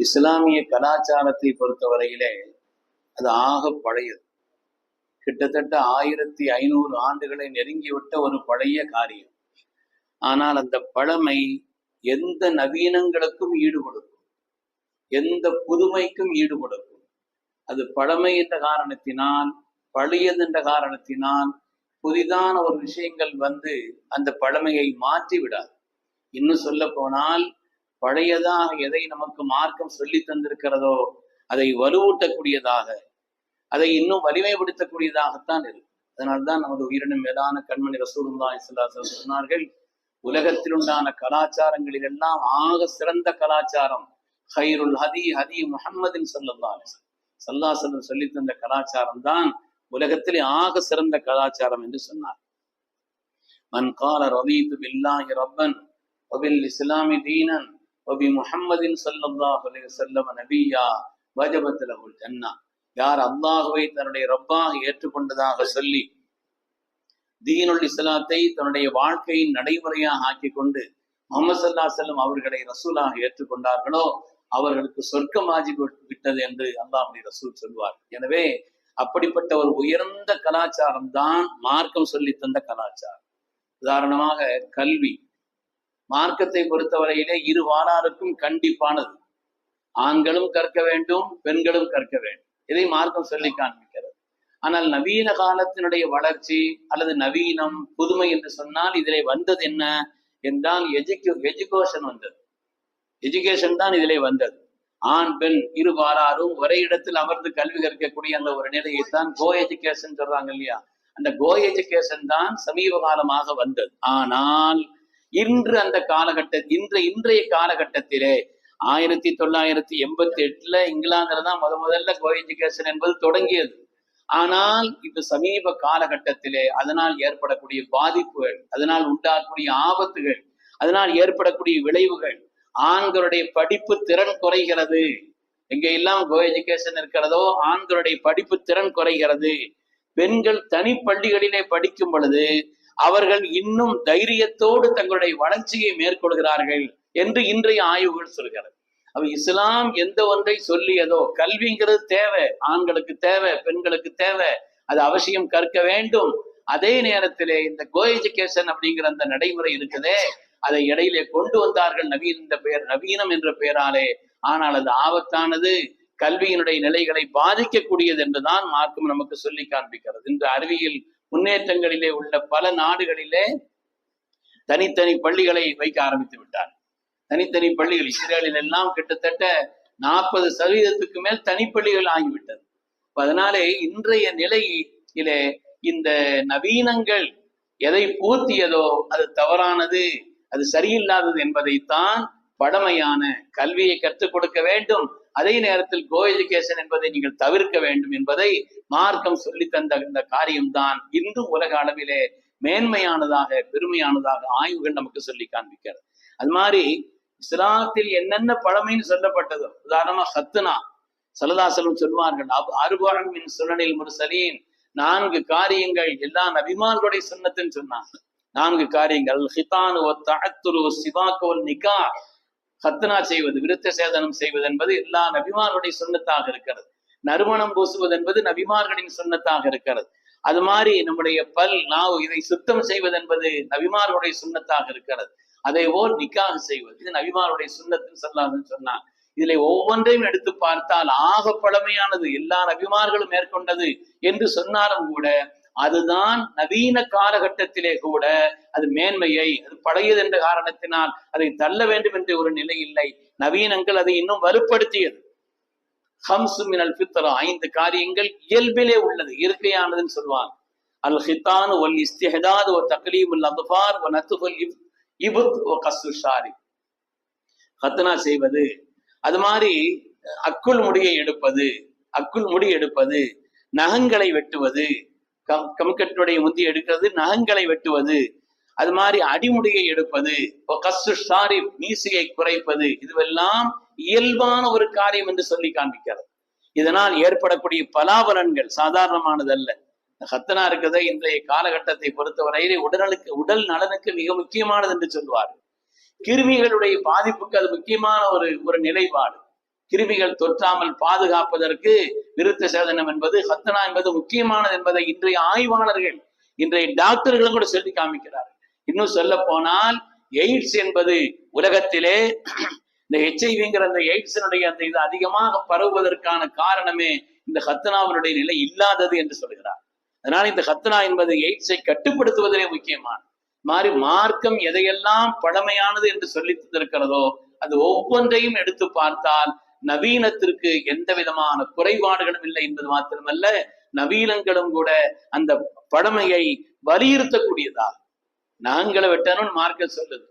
இஸ்லாமிய கலாச்சாரத்தை பொறுத்தவரையிலே அது ஆக பழையது. கிட்டத்தட்ட 1500 ஆண்டுகளை நெருங்கிவிட்ட ஒரு பழைய காரியம். ஆனால் அந்த பழமை எந்த நவீனங்களுக்கும் ஈடுபடுக்கும், எந்த புதுமைக்கும் ஈடுபடுக்கும். அது பழமை என்ற காரணத்தினால், பழையது என்ற காரணத்தினால் புதிதான ஒரு விஷயங்கள் வந்து அந்த பழமையை மாற்றி விடாது. இன்னும் சொல்ல போனால், பழையதாக எதை நமக்கு மார்க்கம் சொல்லி தந்திருக்கிறதோ அதை வலுவூட்டக்கூடியதாக, அதை இன்னும் வலிமைப்படுத்தக்கூடியதாகத்தான் இருக்கு. அதனால்தான் நமது உயிரினும் மேலான கண்மணி ரசூலுல்லாஹி ஸல்லல்லாஹு அலைஹி வஸல்லம் சொன்னார்கள், உலகத்தில் உண்டான கலாச்சாரங்களில் எல்லாம் ஆக சிறந்த கலாச்சாரம் ஹைருல் ஹதி ஹதி முஹம்மதின் ஸல்லல்லாஹு அலைஹி வஸல்லம் சொல்லி தந்த கலாச்சாரம் தான் உலகத்திலே ஆக சிறந்த கலாச்சாரம் என்று சொன்னார். மன் கால ரதீது பில்லாஹி ரப்பன் வபில் இஸ்லாமி தீனன் வபி முஹம்மதின் ஸல்லல்லாஹு அலைஹி வஸல்லம் நபியா வஜபத் லஹுல் ஜன்னah. யார் அல்லாஹுவை தன்னுடைய ரப்பாக ஏற்றுக்கொண்டதாக சொல்லி தீனுல் இஸ்லாத்தை தன்னுடைய வாழ்க்கையின் நடைமுறையாக ஆக்கி கொண்டு முஹம்மது ஸல்லல்லாஹு அலைஹி வஸல்லம் அவர்களை ரசூலாக ஏற்றுக்கொண்டார்களோ அவர்களுக்கு சொர்க்கமாகி விட்டது என்று அல்லாஹ்வுடைய ரசூல் சொல்வார். எனவே அப்படிப்பட்ட ஒரு உயர்ந்த கலாச்சாரம் தான் மார்க்கம் சொல்லி தந்த கலாச்சாரம். உதாரணமாக கல்வி, மார்க்கத்தை பொறுத்தவரையிலே இரு வாராருக்கும் கண்டிப்பானது. ஆண்களும் கற்க வேண்டும், பெண்களும் கற்க வேண்டும். இதை மார்க்கம் சொல்லி காண்பிக்கிறது. ஆனால் நவீன காலத்தினுடைய வளர்ச்சி அல்லது நவீனம் புதுமை என்று சொன்னால் இதிலே வந்தது என்ன என்றால் எஜுகேஷன் வந்தது. எஜுகேஷன் தான் இதிலே வந்தது. ஆண் பெண் இரு வாராரும் ஒரே இடத்தில் அமர்ந்து கல்வி கற்கக்கூடிய அந்த ஒரு நிலையைத்தான் கோ எஜுகேஷன் சொல்றாங்க இல்லையா, அந்த கோ எஜுகேஷன் தான் சமீப காலமாக வந்தது. ஆனால் இன்று அந்த இன்றைய காலகட்டத்திலே 1988 இங்கிலாந்துல தான் முதல்ல கோ எஜுகேஷன் என்பது தொடங்கியது. ஆனால் இப்ப சமீப காலகட்டத்திலே அதனால் ஏற்படக்கூடிய பாதிப்புகள், அதனால் உண்டாகக்கூடிய ஆபத்துகள், அதனால் ஏற்படக்கூடிய விளைவுகள், ஆண்களுடைய படிப்பு திறன் குறைகிறது. எங்கெல்லாம் கோ எஜுகேஷன் இருக்கிறதோ ஆண்களுடைய படிப்பு திறன் குறைகிறது. பெண்கள் தனி பள்ளிகளிலே படிக்கும் பொழுது அவர்கள் இன்னும் தைரியத்தோடு தங்களுடைய வளர்ச்சியை மேற்கொள்கிறார்கள் என்று இன்றைய ஆய்வுகள் சொல்கிறது. அப்ப இஸ்லாம் எந்த ஒன்றை சொல்லியதோ, கல்விங்கிறது தேவை, ஆண்களுக்கு தேவை, பெண்களுக்கு தேவை, அது அவசியம் கற்க வேண்டும். அதே நேரத்திலே இந்த கோ எஜுகேஷன் அப்படிங்கிற அந்த நடைமுறை இருக்குதே, அதை இடையிலே கொண்டு வந்தார்கள் நவீனம் என்ற பெயராலே. ஆனால் அது ஆபத்தானது, கல்வியினுடைய நிலைகளை பாதிக்கக்கூடியது என்றுதான் மார்க்கம் நமக்கு சொல்லி காண்பிக்கிறது. இன்று அறிவியல் முன்னேற்றங்களிலே உள்ள பல நாடுகளிலே தனித்தனி பள்ளிகளை வைக்க ஆரம்பித்து விட்டார். தனித்தனி பள்ளிகள் இஸ்ரேலில் எல்லாம் கிட்டத்தட்ட 40% மேல் தனிப்பள்ளிகள் ஆகிவிட்டது. அதனாலே இன்றைய நிலையிலே இந்த நவீனங்கள் எதை பூர்த்தியதோ அது தவறானது, அது சரியில்லாதது என்பதைத்தான் பழமையான கல்வியை கற்றுக் கொடுக்க வேண்டும். அதே நேரத்தில் கோ எஜுகேஷன் என்பதை நீங்கள் தவிர்க்க வேண்டும் என்பதை மார்க்கம் சொல்லி தந்த இந்த காரியம்தான் இன்று உலக அளவிலே மேன்மையானதாக பெருமையானதாக ஆய்வுகள் நமக்கு சொல்லி காண்பிக்கிறது. அது மாதிரி இஸ்லாத்தில் என்னென்ன பழமைன்னு சொல்லப்பட்டதோ, உதாரணமா ஹத்னா, ஸல்லல்லாஹு அலைஹி வஸல்லம் சொல்வார்கள், அர்பஅன் மின் சுனனில் முர்ஸலீன், 4 காரியங்கள் எல்லா நபிமார்களுடைய சுன்னத்துன்னு சொன்னாங்க. 4 காரியங்கள், ஹிதான் வ தஅத்துரு வ சிவாக் வ நிகாஹ், ஹத்னா செய்வது, விருத்த சேதனம் செய்வது என்பது எல்லா நபிமார்களுடைய சுன்னத்தாக இருக்கிறது. நறுமணம் பூசுவது என்பது நபிமார்களின் சுன்னத்தாக இருக்கிறது. அது மாதிரி நம்முடைய பல் நாவு இதை சுத்தம் செய்வது என்பது நபிமார்களுடைய சுன்னத்தாக இருக்கிறது. அதே போல் நிக்காஹ் செய்வது இது நபிமாருடைய சுன்னத்துன்னு சொல்லாதுன்னு சொன்னாங்க. இதிலே ஒவ்வொன்றையும் எடுத்து பார்த்தால் ஆக பழமையானது, எல்லா நபிமார்களும் மேற்கொண்டது என்று சொன்னாலும் கூட அதுதான் நவீன காலகட்டத்திலே கூட அது மேன்மையை, அது பழையது என்ற காரணத்தினால் அதை தள்ள வேண்டும் என்ற ஒரு நிலை இல்லை. நவீனங்கள் அதை இன்னும் வலுப்படுத்தியது. ஹம்சு மினல் ஃபித்ரா, 5 காரியங்கள் இயல்பிலே உள்ளது, இயற்கையானதுன்னு சொல்லுவாங்க. அல் ஹிதான் வல் இஸ்திஹ்தாத் வ தக்லீமுல் அத்ஃபார் வ நத்ஃபுல் இபுத் வ கஸ்ஸு ஷாரி, ஹத்னா செய்வது, அது மாதிரி அக்குள் முடி எடுப்பது, நகங்களை வெட்டுவது, கம்கட்டுடைய முந்தி எடுக்கிறது, நகங்களை வெட்டுவது, அது மாதிரி அடிமுடியை எடுப்பது, கஸ்ஸு ஷாரி மீசையை குறைப்பது, இதுவெல்லாம் இயல்பான ஒரு காரியம் என்று சொல்லி காண்பிக்கிறது. இதனால் ஏற்படக்கூடிய பலாபலன்கள் சாதாரணமானதல்ல. ஹத்னா இருக்கிறத இன்றைய காலகட்டத்தை பொறுத்தவரையிலே உடல் நலனுக்கு மிக முக்கியமானது என்று சொல்வார். கிருமிகளுடைய பாதிப்புக்கு அது முக்கியமான ஒரு நிலைப்பாடு. கிருமிகள் தொற்றாமல் பாதுகாப்பதற்கு விருத்த சேதனம் என்பது, ஹத்தனா என்பது முக்கியமானது என்பதை இன்றைய ஆய்வாளர்கள், இன்றைய டாக்டர்களும் கூட சொல்லி காமிக்கிறார்கள். இன்னும் சொல்ல போனால் எய்ட்ஸ் என்பது உலகத்திலே இந்த HIV அந்த எய்ட்ஸினுடைய அந்த இது அதிகமாக பரவுவதற்கான காரணமே இந்த ஹத்தனாவினுடைய நிலை இல்லாதது என்று சொல்கிறார். அதனால் இந்த ஹத்தனா என்பது எய்ட்ஸை கட்டுப்படுத்துவதிலே முக்கியமானது. மார்க்கம் எதையெல்லாம் பழமையானது என்று சொல்லி தந்திருக்கிறதோ அது ஒவ்வொன்றையும் எடுத்து பார்த்தால் நவீனத்திற்கு எந்த விதமான குறைபாடுகளும் இல்லை என்பது மாத்திரமல்ல, நவீனங்களும் கூட அந்த பழமையை வலியுறுத்தக்கூடியதா. நாங்களை வெட்டணும்னு மார்க்கம் சொல்லுது,